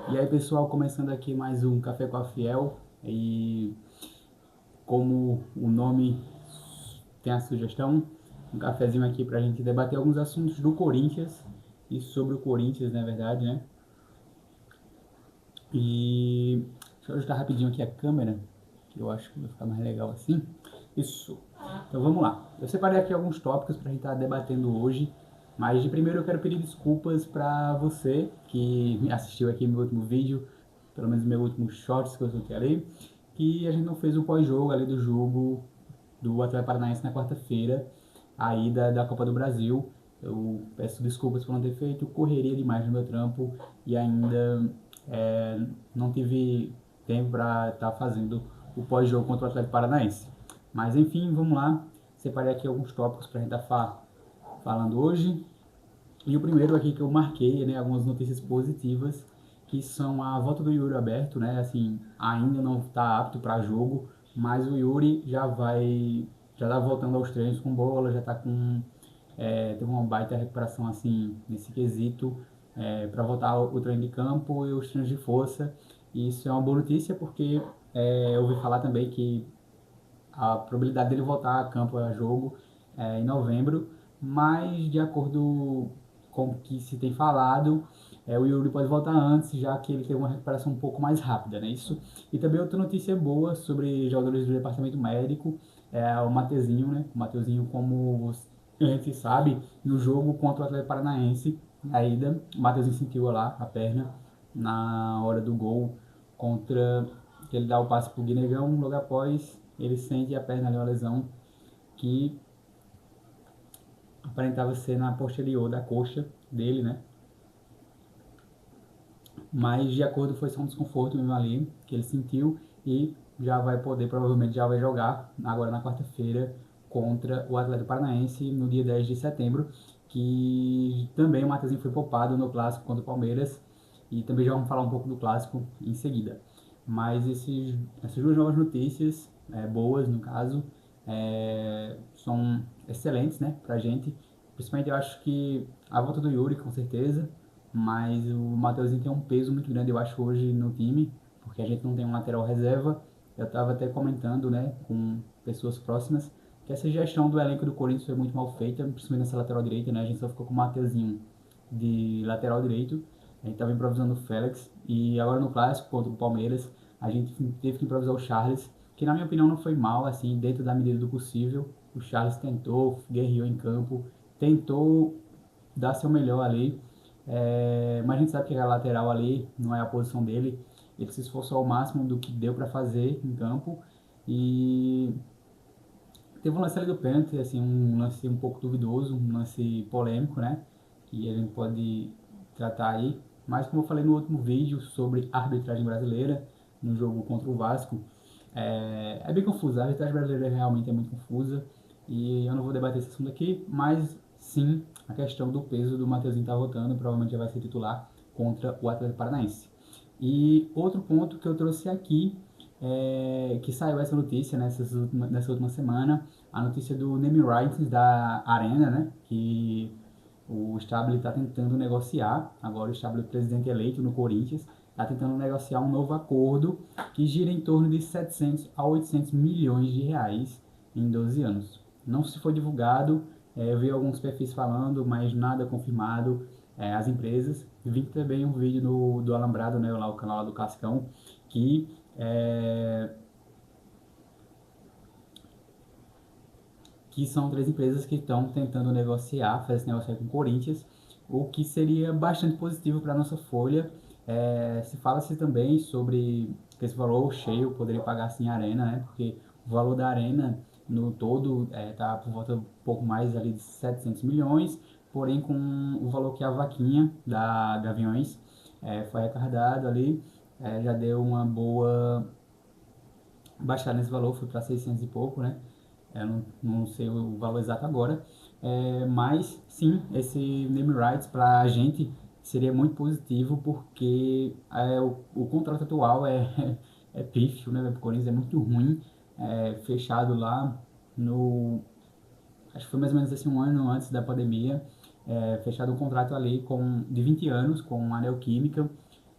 E aí, pessoal, começando aqui mais um Café com a Fiel. E como o nome tem a sugestão, um cafezinho aqui para a gente debater alguns assuntos do Corinthians e sobre o Corinthians, na verdade, né? E deixa eu ajustar rapidinho aqui a câmera, que eu acho que vai ficar mais legal assim. Isso. Então vamos lá. Eu separei aqui alguns tópicos para a gente estar debatendo hoje, mas de primeiro eu quero pedir desculpas para você que me assistiu aqui no meu último vídeo, pelo menos no meu último shorts que eu soltei ali, que a gente não fez o pós-jogo ali do jogo do Atlético Paranaense na quarta-feira, a ida da Copa do Brasil. Eu peço desculpas por não ter feito, correria demais no meu trampo e ainda não tive tempo para estar fazendo o pós-jogo contra o Atlético Paranaense. Mas enfim, vamos lá. Separei aqui alguns tópicos para a gente estar falando hoje. E o primeiro aqui que eu marquei, né, algumas notícias positivas, que são a volta do Yuri Alberto, né, assim, ainda não está apto para jogo, mas o Yuri já tá voltando aos treinos com bola, já está teve uma baita recuperação, assim, nesse quesito, para voltar ao treino de campo e os treinos de força, e isso é uma boa notícia porque eu ouvi falar também que a probabilidade dele voltar a campo a jogo em novembro, mas de acordo com o que se tem falado, o Yuri pode voltar antes, já que ele teve uma recuperação um pouco mais rápida, né? Isso. E também outra notícia boa sobre jogadores do departamento médico, é o Mateuzinho, né? O Mateuzinho, como a gente sabe, no jogo contra o Atlético Paranaense, a ida, o Mateuzinho sentiu lá a perna na hora do gol contra que ele dá o passe pro Guinegão, logo após ele sente a perna ali, uma lesão que aparentava ser na posterior da coxa dele, né? Mas de acordo foi só um desconforto mesmo ali que ele sentiu e já vai poder, provavelmente já vai jogar agora na quarta-feira contra o Atlético Paranaense no dia 10 de setembro, que também o Matheusinho foi poupado no clássico contra o Palmeiras e também já vamos falar um pouco do clássico em seguida. Mas essas duas novas notícias, boas no caso, são excelentes, né, pra gente. Principalmente eu acho que a volta do Yuri, com certeza, mas o Mateuzinho tem um peso muito grande, eu acho, hoje no time, porque a gente não tem um lateral reserva. Eu estava até comentando, né, com pessoas próximas, que essa gestão do elenco do Corinthians foi muito mal feita, principalmente nessa lateral direita, né? A gente só ficou com o Mateuzinho de lateral direito, a gente estava improvisando o Félix, e agora no clássico contra o Palmeiras, a gente teve que improvisar o Charles, que na minha opinião não foi mal, assim, dentro da medida do possível. O Charles tentou, guerreou em campo, tentou dar seu melhor ali, mas a gente sabe que a lateral ali não é a posição dele. Ele se esforçou ao máximo do que deu para fazer em campo e teve um lance ali do pênalti, assim, um lance um pouco duvidoso, um lance polêmico, né? Que a gente pode tratar aí. Mas como eu falei no último vídeo sobre a arbitragem brasileira no jogo contra o Vasco, é bem confusa. A arbitragem brasileira realmente é muito confusa e eu não vou debater esse assunto aqui, mas sim a questão do peso do Matheusinho estar voltando, provavelmente já vai ser titular contra o Atlético Paranaense. E outro ponto que eu trouxe aqui que saiu essa notícia nessa última semana, a notícia do name rights da Arena, né, que o Stabile está tentando negociar, agora o Stabile, presidente eleito no Corinthians, está tentando negociar um novo acordo que gira em torno de 700 a 800 milhões de reais em 12 anos. Não se foi divulgado, eu vi alguns perfis falando, mas nada confirmado, as empresas. Vi também um vídeo do Alambrado, né, lá o canal lá do Cascão, que é, que são três empresas que estão tentando negociar, fazer esse negócio aí com o Corinthians, o que seria bastante positivo para a nossa folha. Se fala-se também sobre que esse valor cheio poderia pagar assim a arena, né? Porque o valor da arena no todo está por volta um pouco mais ali de 700 milhões, porém com o valor que a vaquinha da Gaviões foi arrecadado ali, já deu uma boa baixada nesse valor, foi para 600 e pouco, né? Eu não sei o valor exato agora, mas sim, esse name rights para a gente seria muito positivo porque o contrato atual é pífio, né? O Corinthians é muito ruim, fechado lá no, acho que foi mais ou menos assim um ano antes da pandemia, fechado um contrato ali de 20 anos com a Neoquímica,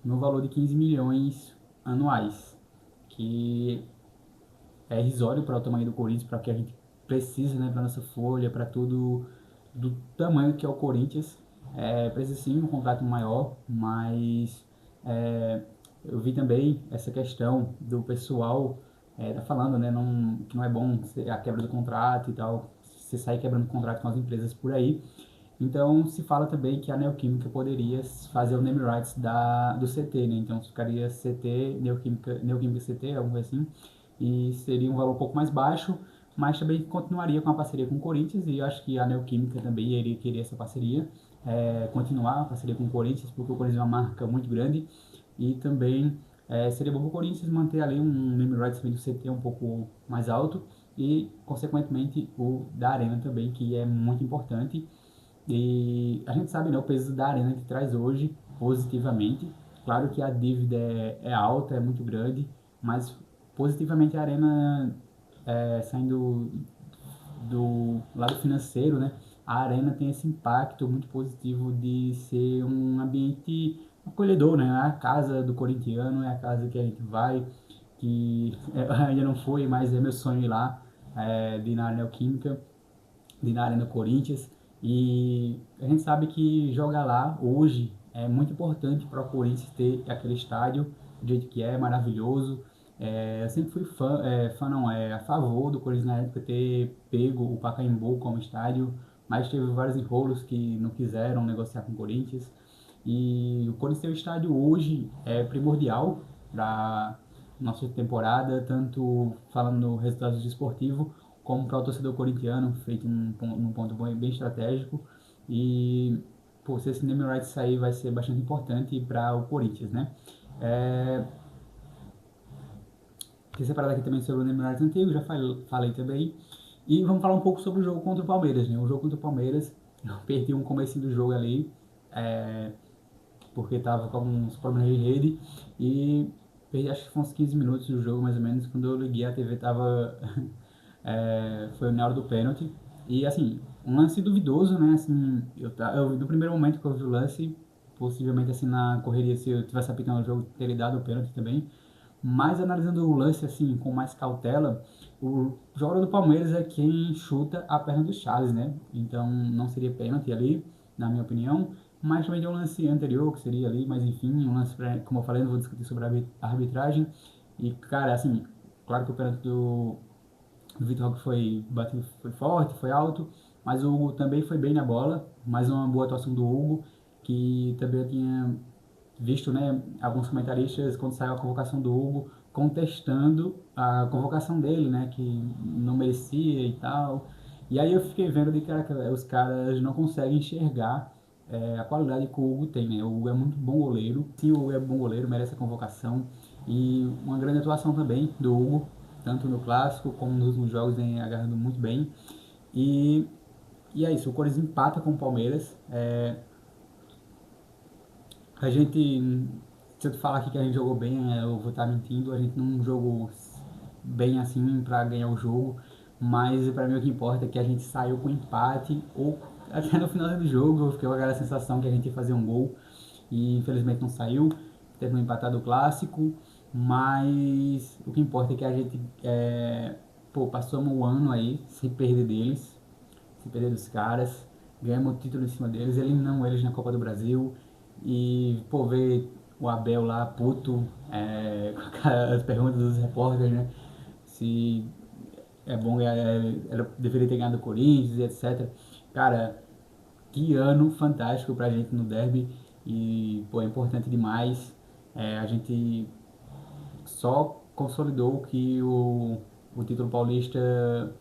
no valor de 15 milhões anuais, que é irrisório para o tamanho do Corinthians, para o que a gente precisa, né, para nossa folha, para tudo do tamanho que é o Corinthians. Precisa sim um contrato maior, mas eu vi também essa questão do pessoal tá falando, né, que não é bom a quebra do contrato e tal, você sair quebrando contrato com as empresas por aí. Então se fala também que a Neoquímica poderia fazer o name rights do CT, né? Então ficaria CT, Neoquímica CT, alguma coisa assim, e seria um valor um pouco mais baixo, mas também continuaria com a parceria com o Corinthians, e eu acho que a Neoquímica também iria querer essa parceria, continuar a parceria com o Corinthians, porque o Corinthians é uma marca muito grande, e também seria bom para o Corinthians manter ali um name rights do CT um pouco mais alto, e consequentemente o da Arena também, que é muito importante, e a gente sabe, né, o peso da Arena que traz hoje positivamente. Claro que a dívida é alta, é muito grande, mas positivamente a Arena, saindo do lado financeiro, né, a Arena tem esse impacto muito positivo de ser um ambiente acolhedor, né? É a casa do corintiano, é a casa que a gente vai, que ainda não foi, mas é meu sonho ir lá, de ir na Neoquímica, de ir na Arena Corinthians. E a gente sabe que jogar lá hoje é muito importante para o Corinthians ter aquele estádio do jeito que é, maravilhoso. Eu sempre fui fã não, a favor do Corinthians na época ter pego o Pacaembu como estádio, mas teve vários enrolos que não quiseram negociar com o Corinthians. E o Corinthians ter o estádio hoje é primordial para nossa temporada, tanto falando no resultado esportivo, como para o torcedor corintiano, feito num ponto bem estratégico. E, pô, se esse name rights sair, vai ser bastante importante para o Corinthians, né? Tem separado aqui também sobre o name rights antigo, já falei também. E vamos falar um pouco sobre o jogo contra o Palmeiras, né? O jogo contra o Palmeiras, eu perdi um começo do jogo ali, porque estava com uns problemas de rede, e perdi acho que foi uns 15 minutos do jogo, mais ou menos. Quando eu liguei a TV tava foi na hora do pênalti. E assim, um lance duvidoso, né? Assim, no primeiro momento que eu vi o lance, possivelmente assim na correria, se eu tivesse apitando o jogo, teria dado o pênalti também. Mas analisando o lance assim com mais cautela, o jogador do Palmeiras é quem chuta a perna do Charles, né? Então não seria pênalti ali, na minha opinião. Mas também tem um lance anterior que seria ali, mas enfim, um lance, como eu falei, não vou discutir sobre a arbitragem. E cara, assim, claro que o pênalti do Vitor Roque foi forte, foi alto, mas o Hugo também foi bem na bola, mais uma boa atuação do Hugo, que também eu tinha visto, né, alguns comentaristas quando saiu a convocação do Hugo contestando a convocação dele, né, que não merecia e tal. E aí eu fiquei vendo de cara que os caras não conseguem enxergar a qualidade que o Hugo tem, né? O Hugo é muito bom goleiro, sim, o Hugo é bom goleiro, merece a convocação, e uma grande atuação também do Hugo, tanto no clássico como nos últimos jogos, vem agarrando muito bem. E, e é isso, o Corinthians empata com o Palmeiras. A gente, se eu te falar aqui que a gente jogou bem, eu vou estar mentindo. A gente não jogou bem assim para ganhar o jogo, mas para mim o que importa é que a gente saiu com empate, ou até no final do jogo eu fiquei com aquela sensação que a gente ia fazer um gol, e infelizmente não saiu, teve um empatado clássico, mas o que importa é que a gente passamos o ano aí sem perder deles, sem perder dos caras, ganhamos o título em cima deles, eliminamos eles na Copa do Brasil, e pô, ver o Abel lá puto, com as perguntas dos repórteres, né? Se é bom ganhar, ela deveria ter ganhado o Corinthians, etc. Cara, que ano fantástico pra gente no derby, e pô, é importante demais. A gente só consolidou o que o título paulista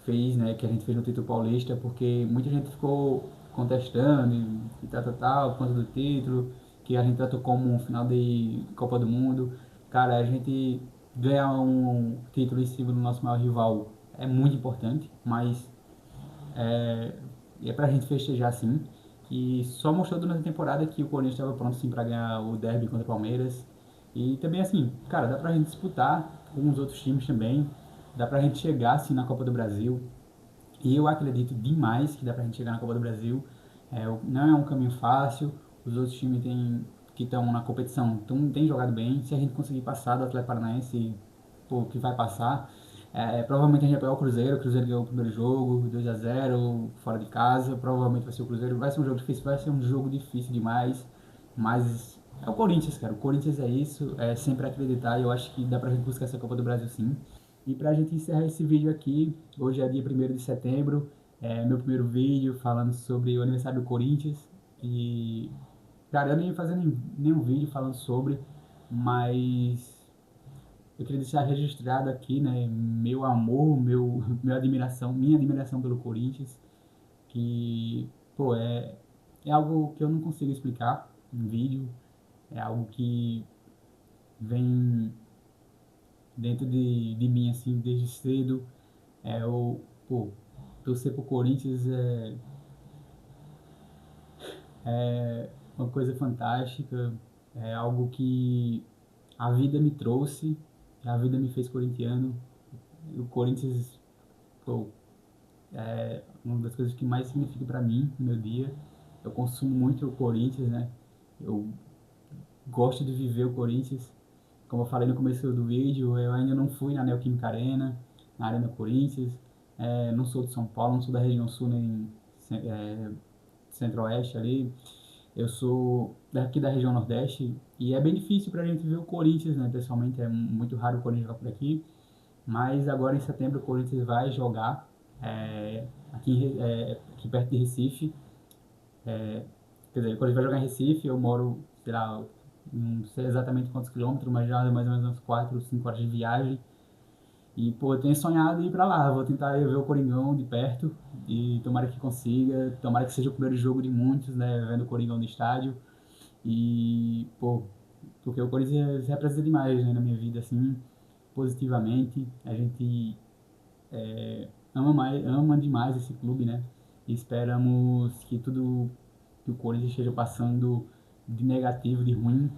fez, né, que a gente fez no título paulista, porque muita gente ficou contestando e tal, por conta do título, que a gente tratou como um final de Copa do Mundo. Cara, a gente ganhar um título em cima do nosso maior rival é muito importante, mas é, é pra gente festejar sim. E só mostrou durante a temporada que o Corinthians estava pronto sim para ganhar o derby contra o Palmeiras. E também assim, cara, dá pra gente disputar com os outros times também. Dá pra gente chegar assim na Copa do Brasil. E eu acredito demais que dá pra gente chegar na Copa do Brasil. Não é um caminho fácil. Os outros times têm que estão na competição tem jogado bem. Se a gente conseguir passar do Atlético Paranaense, pô, que vai passar, provavelmente a gente vai pegar o Cruzeiro ganhou o primeiro jogo, 2-0, fora de casa, provavelmente vai ser o Cruzeiro, vai ser um jogo difícil, vai ser um jogo difícil demais, mas é o Corinthians, cara, o Corinthians é isso, é sempre acreditar, e eu acho que dá pra gente buscar essa Copa do Brasil sim. E pra gente encerrar esse vídeo aqui, hoje é dia 1º de setembro, é meu primeiro vídeo falando sobre o aniversário do Corinthians, e, cara, eu nem ia fazer nenhum vídeo falando sobre, mas eu queria deixar registrado aqui, né, meu amor, minha admiração pelo Corinthians, que, pô, é algo que eu não consigo explicar em vídeo, é algo que vem dentro de mim, assim, desde cedo, pô, torcer pro Corinthians é uma coisa fantástica, é algo que a vida me trouxe, a vida me fez corintiano, o Corinthians, pô, é uma das coisas que mais significa para mim no meu dia. Eu consumo muito o Corinthians, né? Eu gosto de viver o Corinthians. Como eu falei no começo do vídeo, eu ainda não fui na Neoquímica Arena, na Arena Corinthians. Não sou de São Paulo, não sou da região sul nem centro-oeste ali. Eu sou daqui da região Nordeste e é bem difícil pra gente ver o Corinthians, né? Pessoalmente é muito raro o Corinthians jogar por aqui. Mas agora em setembro o Corinthians vai jogar aqui perto de Recife. Quer dizer, o Corinthians vai jogar em Recife, eu moro, sei lá, não sei exatamente quantos quilômetros, mas já é mais ou menos uns 4, 5 horas de viagem. E, pô, eu tenho sonhado em ir pra lá, vou tentar ir ver o Coringão de perto e tomara que consiga, tomara que seja o primeiro jogo de muitos, né, vendo o Coringão no estádio. E, pô, porque o Corinthians representa demais, né, na minha vida, assim, positivamente. A gente ama demais esse clube, né? E esperamos que tudo que o Corinthians esteja passando de negativo, de ruim,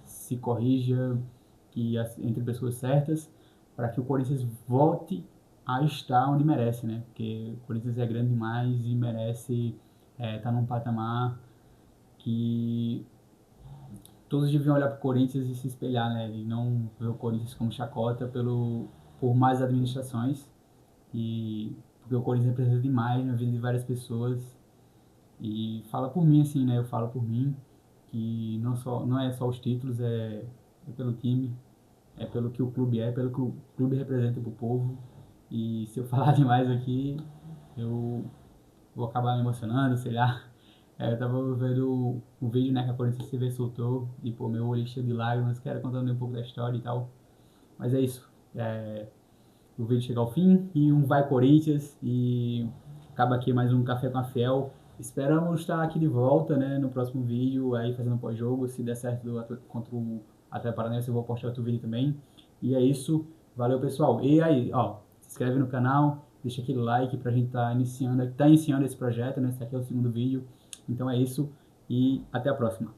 se corrija entre pessoas certas, para que o Corinthians volte a estar onde merece, né? Porque o Corinthians é grande demais e merece estar num patamar que todos deviam olhar para o Corinthians e se espelhar, né? E não ver o Corinthians como chacota por mais administrações. E porque o Corinthians representa demais na vida de várias pessoas. E fala por mim, assim, né? Eu falo por mim que não é só os títulos, é pelo time, é pelo que o clube pelo que o clube representa para o povo. E se eu falar demais aqui, eu vou acabar me emocionando, sei lá. Eu tava vendo o vídeo, né, que a Corinthians TV soltou, e pô, meu olho cheio de lágrimas, quero contando um pouco da história e tal. Mas é isso. O vídeo chega ao fim e um vai Corinthians e acaba aqui mais um Café com a Fiel. Esperamos estar aqui de volta, né, no próximo vídeo, aí fazendo pós-jogo. Se der certo contra o Atlético Paranaense, eu vou postar outro vídeo também. E é isso. Valeu, pessoal. E aí, ó, se inscreve no canal, deixa aquele like pra gente tá iniciando esse projeto, né? Esse aqui é o segundo vídeo. Então é isso e até a próxima.